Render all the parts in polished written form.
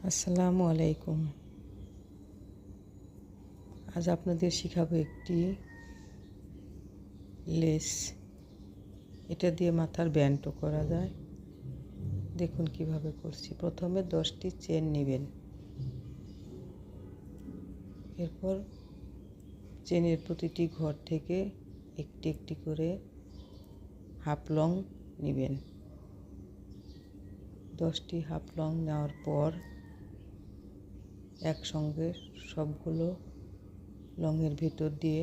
আসসালামু আলাইকুম। আজ আপনাদের শেখাবো একটি লেস। এটা দিয়ে মাথার ব্যান্ডও করা যায়। দেখুন কিভাবে করছি। প্রথমে 10টি চেন নেবেন, এরপর চেনের প্রতিটি ঘর থেকে একটি একটি করে হাফ লং নেবেন। 10টি হাফ লং নেওয়ার পর একসঙ্গে সবগুলো লংয়ের ভিতর দিয়ে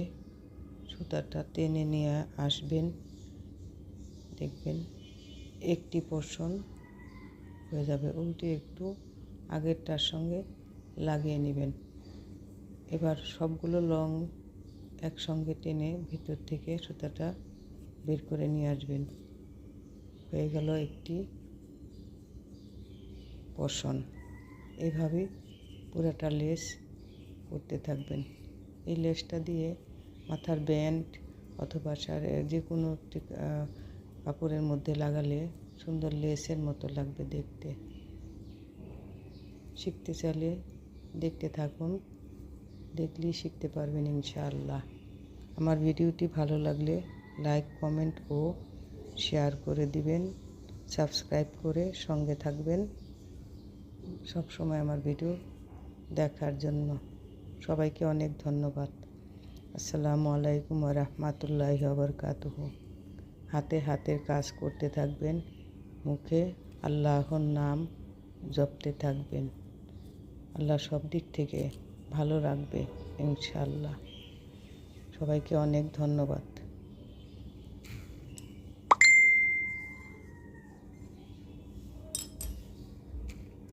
সুতাটা টেনে নিয়ে আসবেন। দেখবেন একটি পোর্শন হয়ে যাবে, উল্টে একটু আগেরটার সঙ্গে লাগিয়ে নেবেন। এবার সবগুলো লং একসঙ্গে টেনে ভিতর থেকে সুতাটা বের করে নিয়ে আসবেন। হয়ে গেল একটি পোর্শন। এইভাবে পুরোটা লেস করতে থাকবেন। এই লেসটা দিয়ে মাথার ব্যান্ড অথবা যে কোনো একটি কাপড়ের মধ্যে লাগালে সুন্দর লেসের মতো লাগবে দেখতে। শিখতে চাইলে দেখতে থাকুন, দেখলেই শিখতে পারবেন ইনশাআল্লাহ। আমার ভিডিওটি ভালো লাগলে লাইক, কমেন্ট ও শেয়ার করে দিবেন। সাবস্ক্রাইব করে সঙ্গে থাকবেন সব সময় আমার ভিডিও দেখার জন্য। সবাইকে অনেক ধন্যবাদ। আসসালামু আলাইকুম ওয়া রাহমাতুল্লাহি ওয়া বারাকাতুহু। হাতে হাতের কাজ করতে থাকবেন, মুখে আল্লাহর নাম জপতে থাকবেন। আল্লাহ সব দিক থেকে ভালো রাখবে ইনশাআল্লাহ। সবাইকে অনেক ধন্যবাদ।